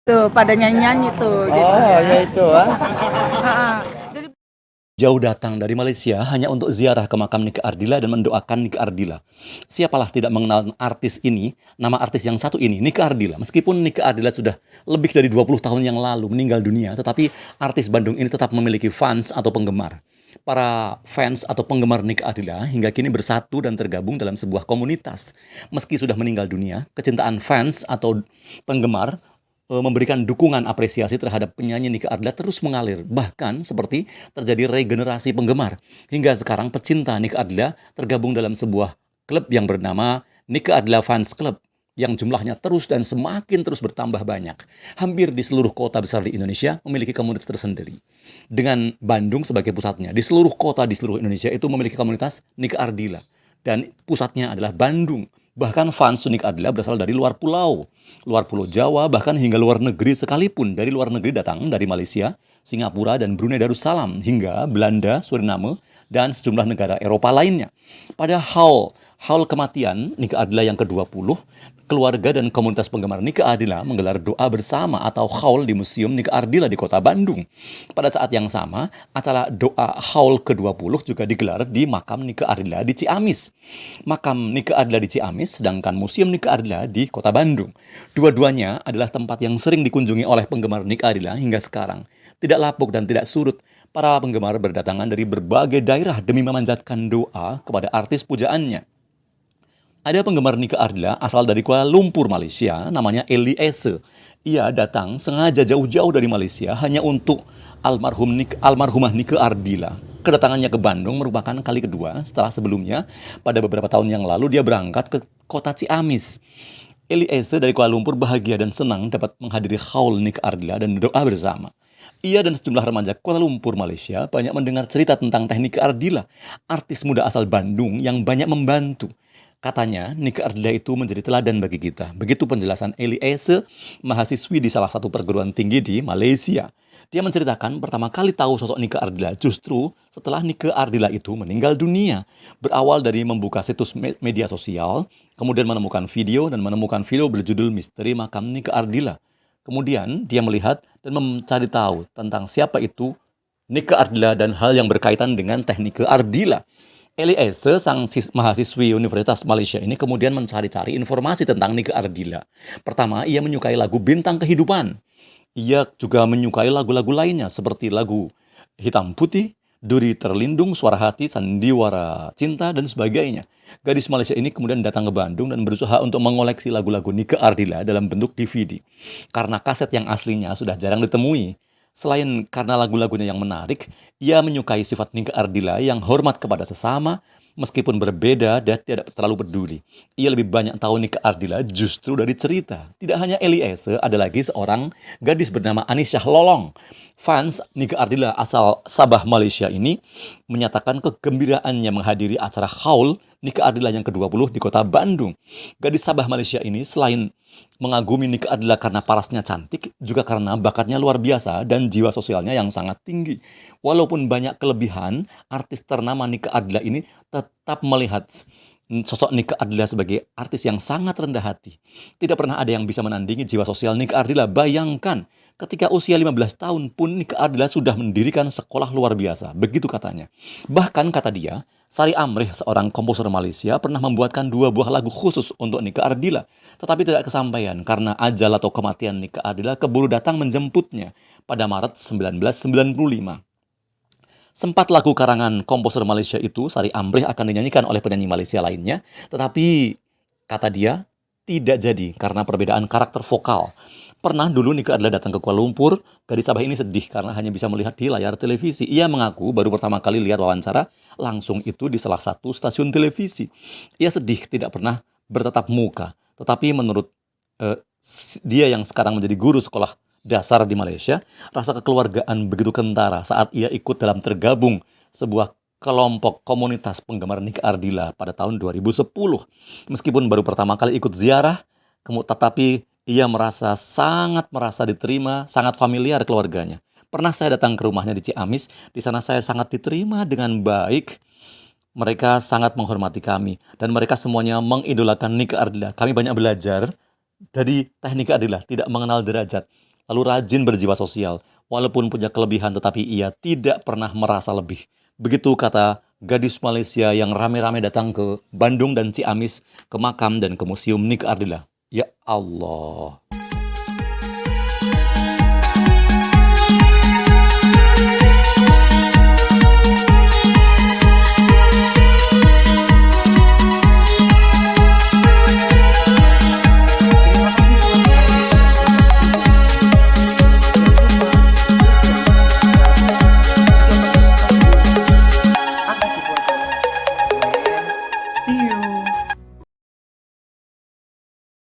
Tuh, pada nyanyi-nyanyi tuh, gitu Oh, ya. ya itu ah. Heeh. Jadi Jauh datang dari Malaysia hanya untuk ziarah ke makam Nike Ardila dan mendoakan Nike Ardila. Siapalah tidak mengenal artis ini, nama artis yang satu ini, Nike Ardila. Meskipun Nike Ardila sudah lebih dari 20 tahun yang lalu meninggal dunia, tetapi artis Bandung ini tetap memiliki fans atau penggemar. Para fans atau penggemar Nike Ardila hingga kini bersatu dan tergabung dalam sebuah komunitas. Meski sudah meninggal dunia, kecintaan fans atau penggemar memberikan dukungan apresiasi terhadap penyanyi Nike Ardila terus mengalir. Bahkan seperti terjadi regenerasi penggemar. Hingga sekarang pecinta Nike Ardila tergabung dalam sebuah klub yang bernama Nike Ardila Fans Club yang jumlahnya terus dan semakin terus bertambah banyak. Hampir di seluruh kota besar di Indonesia memiliki komunitas tersendiri. Dengan Bandung sebagai pusatnya, di seluruh kota di seluruh Indonesia itu memiliki komunitas Nike Ardila. Dan pusatnya adalah Bandung. Bahkan fans Nike Ardila berasal dari luar pulau Jawa, bahkan hingga luar negeri sekalipun. Dari luar negeri datang dari Malaysia, Singapura, dan Brunei Darussalam, hingga Belanda, Suriname, dan sejumlah negara Eropa lainnya. Pada haul kematian Nike Ardila yang ke-20, keluarga dan komunitas penggemar Nike Ardila menggelar doa bersama atau haul di Museum Nike Ardila di kota Bandung. Pada saat yang sama, acara doa haul ke-20 juga digelar di makam Nike Ardila di Ciamis. Makam Nike Ardila di Ciamis, sedangkan Museum Nike Ardila di kota Bandung. Dua-duanya adalah tempat yang sering dikunjungi oleh penggemar Nike Ardila hingga sekarang. Tidak lapuk dan tidak surut, para penggemar berdatangan dari berbagai daerah demi memanjatkan doa kepada artis pujaannya. Ada penggemar Nike Ardila asal dari Kuala Lumpur, Malaysia, namanya Eliezer. Ia datang sengaja jauh-jauh dari Malaysia hanya untuk almarhumah Nike Ardila. Kedatangannya ke Bandung merupakan kali kedua setelah sebelumnya pada beberapa tahun yang lalu dia berangkat ke kota Ciamis. Eliezer dari Kuala Lumpur bahagia dan senang dapat menghadiri haul Nike Ardila dan doa bersama. Ia dan sejumlah remaja Kuala Lumpur, Malaysia banyak mendengar cerita tentang teknik Ardila, artis muda asal Bandung yang banyak membantu. Katanya, Nike Ardila itu menjadi teladan bagi kita. Begitu penjelasan Eliezer, mahasiswi di salah satu perguruan tinggi di Malaysia. Dia menceritakan pertama kali tahu sosok Nike Ardila justru setelah Nike Ardila itu meninggal dunia. Berawal dari membuka situs media sosial, kemudian menemukan video berjudul Misteri Makam Nike Ardila. Kemudian dia melihat dan mencari tahu tentang siapa itu Nike Ardila dan hal yang berkaitan dengan teknik Ardila. Eliezer, sang mahasiswi Universitas Malaysia ini kemudian mencari-cari informasi tentang Nike Ardila. Pertama, ia menyukai lagu Bintang Kehidupan. Ia juga menyukai lagu-lagu lainnya seperti lagu Hitam Putih, Duri Terlindung, Suara Hati, Sandiwara Cinta, dan sebagainya. Gadis Malaysia ini kemudian datang ke Bandung dan berusaha untuk mengoleksi lagu-lagu Nike Ardila dalam bentuk DVD. Karena kaset yang aslinya sudah jarang ditemui. Selain karena lagu-lagunya yang menarik, ia menyukai sifat Nike Ardila yang hormat kepada sesama, meskipun berbeda dan tidak terlalu peduli. Ia lebih banyak tahu Nike Ardila justru dari cerita. Tidak hanya Eliezer, ada lagi seorang gadis bernama Anisyah Lolong. Fans Nike Ardila asal Sabah, Malaysia ini menyatakan kegembiraannya menghadiri acara haul Nike Ardila yang ke-20 di kota Bandung. Gadis Sabah, Malaysia ini selain mengagumi Nike Ardila karena parasnya cantik, juga karena bakatnya luar biasa dan jiwa sosialnya yang sangat tinggi. Walaupun banyak kelebihan, artis ternama Nike Ardila ini tetap melihat sosok Nike Ardila sebagai artis yang sangat rendah hati. Tidak pernah ada yang bisa menandingi jiwa sosial Nike Ardila. Bayangkan, ketika usia 15 tahun pun Nike Ardila sudah mendirikan sekolah luar biasa. Begitu katanya. Bahkan kata dia, Sari Amrih, seorang komposer Malaysia, pernah membuatkan 2 buah lagu khusus untuk Nike Ardila. Tetapi tidak kesampaian karena ajal atau kematian Nike Ardila keburu datang menjemputnya pada Maret 1995. Sempat lagu karangan komposer Malaysia itu, Sari Amrih, akan dinyanyikan oleh penyanyi Malaysia lainnya, tetapi kata dia, tidak jadi karena perbedaan karakter vokal. Pernah dulu Nike Ardila datang ke Kuala Lumpur, gadis Sabah ini sedih karena hanya bisa melihat di layar televisi. Ia mengaku baru pertama kali lihat wawancara langsung itu di salah satu stasiun televisi. Ia sedih tidak pernah bertatap muka, tetapi menurut dia yang sekarang menjadi guru sekolah dasar di Malaysia, rasa kekeluargaan begitu kentara saat ia ikut dalam tergabung sebuah kelompok komunitas penggemar Nike Ardila pada tahun 2010. Meskipun baru pertama kali ikut ziarah, tetapi ia sangat merasa diterima, sangat familiar keluarganya. Pernah saya datang ke rumahnya di Ciamis, di sana saya sangat diterima dengan baik. Mereka sangat menghormati kami dan mereka semuanya mengidolakan Nike Ardila. Kami banyak belajar dari teknik Ardila, tidak mengenal derajat. lalu rajin berjiwa sosial. Walaupun punya kelebihan tetapi ia tidak pernah merasa lebih. Begitu kata gadis Malaysia yang rame-rame datang ke Bandung dan Ciamis, ke makam dan ke museum Nike Ardila. Ya Allah.